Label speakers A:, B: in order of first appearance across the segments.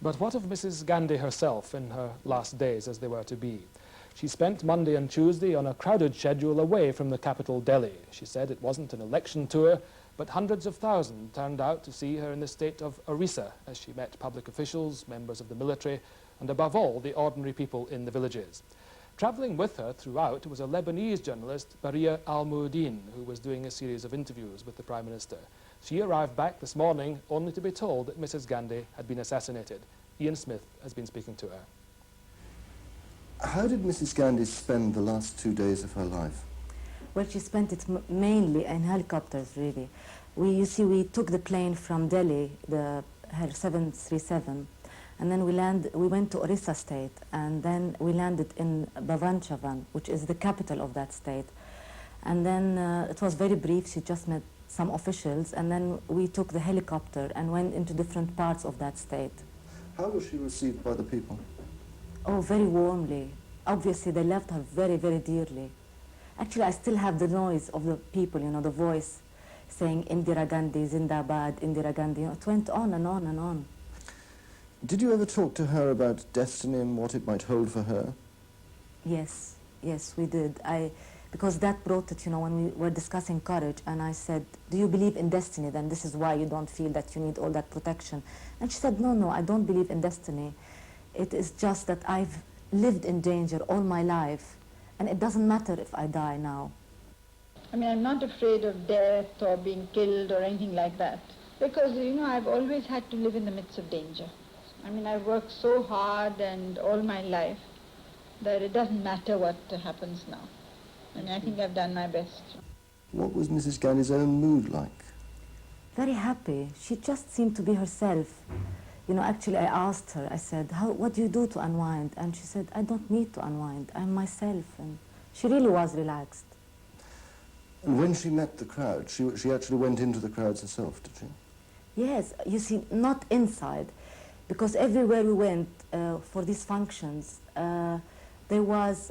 A: But what of Mrs. Gandhi herself in her last days, as they were to be? She spent Monday and Tuesday on a crowded schedule away from the capital, Delhi. She said it wasn't an election tour, but hundreds of thousands turned out to see her in the state of Orissa as she met public officials, members of the military, and above all, the ordinary people in the villages. Travelling with her throughout was a Lebanese journalist, Baria Alamuddin, who was doing a series of interviews with the Prime Minister. She arrived back this morning only to be told that Mrs. Gandhi had been assassinated. Ian Smith has been speaking to her.
B: How did Mrs. Gandhi spend the last 2 days of her life?
C: Well, she spent it mainly in helicopters, really. We took the plane from Delhi, her 737, and then we went to Orissa state, and then we landed in Bhavanchavan, which is the capital of that state. And then it was very brief. She just met some officials, and then we took the helicopter and went into different parts of that state.
B: How was she received by the people?
C: Oh, very warmly. Obviously, they loved her very, very dearly. Actually, I still have the noise of the people, you know, the voice saying Indhira Ghandi, Zindabad, Indhira Ghandi. You know, it went on and on and on.
B: Did you ever talk to her about destiny and what it might hold for her?
C: Yes, yes, we did. Because that brought it, you know, when we were discussing courage, and I said, do you believe in destiny? Then this is why you don't feel that you need all that protection. And she said, no, no, I don't believe in destiny. It is just that I've lived in danger all my life, and it doesn't matter if I die now.
D: I mean, I'm not afraid of death or being killed or anything like that, because, you know, I've always had to live in the midst of danger. I mean, I've worked so hard and all my life that it doesn't matter what happens now. I mean, I think I've done my best.
B: What was Mrs. Gandhi's own mood like?
C: Very happy. She just seemed to be herself. You know, actually, I asked her, I said, what do you do to unwind? And she said, I don't need to unwind. I'm myself. And she really was relaxed.
B: And when she met the crowd, she actually went into the crowds herself, did she?
C: Yes, you see, not inside. Because everywhere we went for these functions, there was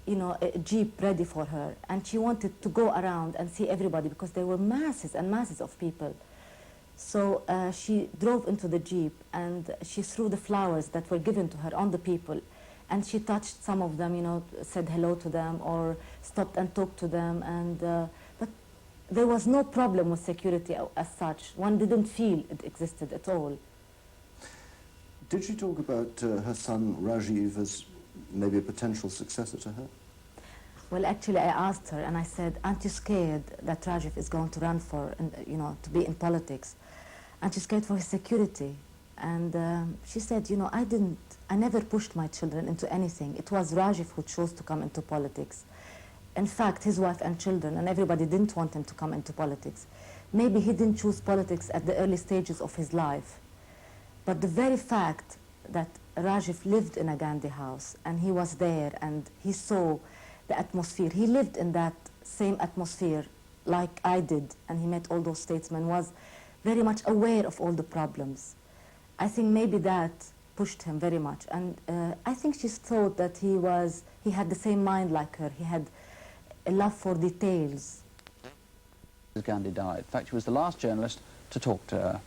C: you know, a jeep ready for her, and she wanted to go around and see everybody because there were masses and masses of people. So she drove into the jeep and she threw the flowers that were given to her on the people, and she touched some of them, you know, said hello to them or stopped and talked to them, and but there was no problem with security as such. One didn't feel it existed at all.
B: Did she talk about her son Rajiv as maybe a potential successor to her?
C: Well, actually, I asked her and I said, aren't you scared that Rajiv is going to run for, you know, to be in politics? Aren't you scared for his security? And she said, you know, I never pushed my children into anything. It was Rajiv who chose to come into politics. In fact, his wife and children and everybody didn't want him to come into politics. Maybe he didn't choose politics at the early stages of his life. But the very fact that Rajiv lived in a Gandhi house and he was there and he saw the atmosphere, he lived in that same atmosphere like I did, and he met all those statesmen, was very much aware of all the problems. I think maybe that pushed him very much, and I think she thought that he had the same mind like her. He had a love for details.
E: Gandhi died. In fact, she was the last journalist to talk to her.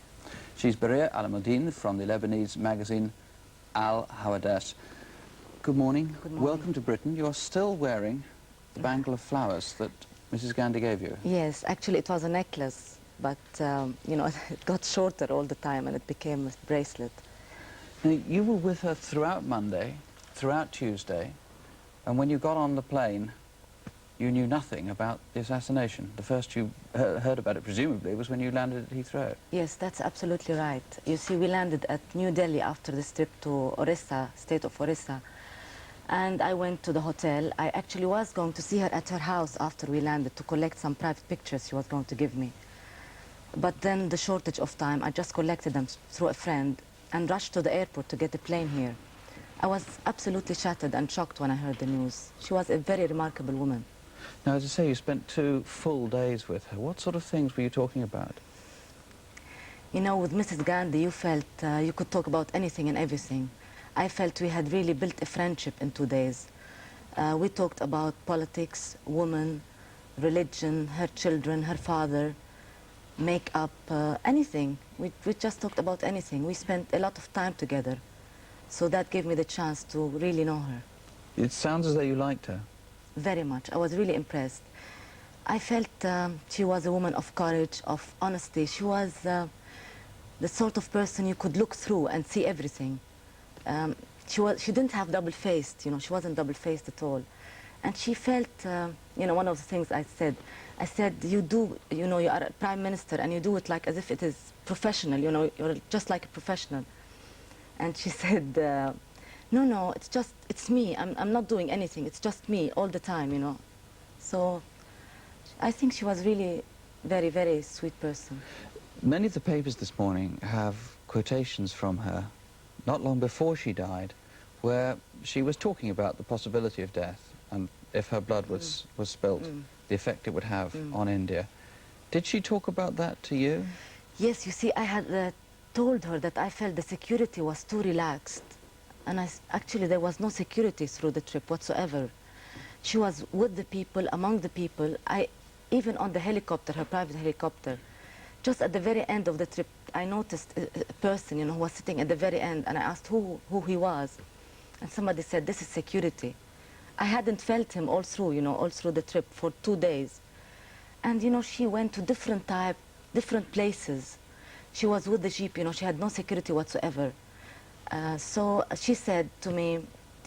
E: She's Baria Alamuddin from the Lebanese magazine Al Hawadas. Good morning.
C: Good morning.
E: Welcome to Britain. You're still wearing the bangle of flowers that Mrs. Gandhi gave you.
C: Yes, actually it was a necklace, but you know, it got shorter all the time and it became a bracelet.
E: Now, you were with her throughout Monday, throughout Tuesday, and when you got on the plane, you knew nothing about the assassination. The first you heard about it, presumably, was when you landed at Heathrow.
C: Yes, that's absolutely right. You see, we landed at New Delhi after this trip to Orissa, state of Orissa, and I went to the hotel. I actually was going to see her at her house after we landed to collect some private pictures she was going to give me. But then the shortage of time, I just collected them through a friend and rushed to the airport to get the plane here. I was absolutely shattered and shocked when I heard the news. She was a very remarkable woman.
E: Now, as I say, you spent 2 full days with her. What sort of things were you talking about?
C: You know, with Mrs. Gandhi, you felt you could talk about anything and everything. I felt we had really built a friendship in 2 days. We talked about politics, women, religion, her children, her father. make up anything. We just talked about anything. We spent a lot of time together. So that gave me the chance to really know her.
E: It sounds as though you liked her.
C: Very much. I was really impressed. I felt she was a woman of courage, of honesty. She was the sort of person you could look through and see everything. She didn't have double-faced, you know, she wasn't double-faced at all. And she felt, you know, one of the things I said, you do, you know, you are a prime minister and you do it like as if it is professional, you know, you're just like a professional. And she said, no, it's me. I'm not doing anything. It's just me all the time, you know. So I think she was really very, very sweet person.
E: Many of the papers this morning have quotations from her, not long before she died, where she was talking about the possibility of death and if her blood was spilt, the effect it would have on India. Did she talk about that to you?
C: Yes, you see, I had told her that I felt the security was too relaxed. And actually, there was no security through the trip whatsoever. She was with the people, among the people. Even on the helicopter, her private helicopter, just at the very end of the trip, I noticed a person, you know, who was sitting at the very end, and I asked who he was. And somebody said, this is security. I hadn't felt him all through, you know, all through the trip for 2 days. And, you know, she went to different places. She was with the jeep, you know, she had no security whatsoever. So she said to me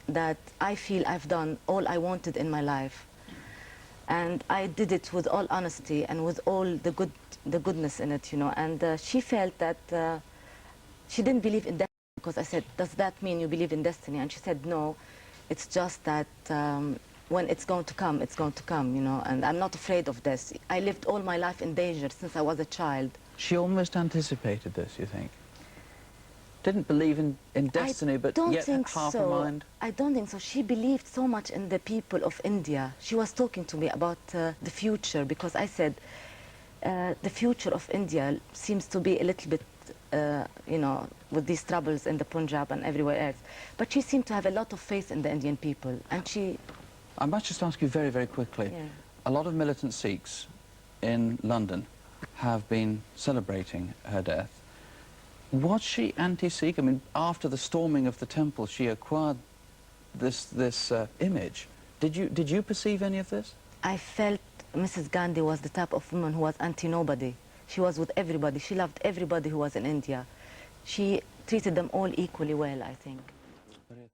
C: that I feel I've done all I wanted in my life. And I did it with all honesty and with all the goodness in it, you know. And she felt that she didn't believe in destiny, because I said, does that mean you believe in destiny? And she said, no, it's just that when it's going to come, it's going to come, you know, and I'm not afraid of this. I lived all my life in danger since I was a child.
E: She almost anticipated this, you think? Didn't believe in destiny, but yet had half a mind?
C: I don't think so. She believed so much in the people of India. She was talking to me about the future, because I said, the future of India seems to be a little bit, you know, with these troubles in the Punjab and everywhere else. But she seemed to have a lot of faith in the Indian people, and she...
E: I might just ask you very, very quickly.
C: Yeah.
E: A lot of militant Sikhs in London have been celebrating her death. Was she anti-Sikh? I mean, after the storming of the temple, she acquired this image. Did you perceive any of this?
C: I felt Mrs. Gandhi was the type of woman who was anti-nobody. She was with everybody. She loved everybody who was in India. She treated them all equally well, I think.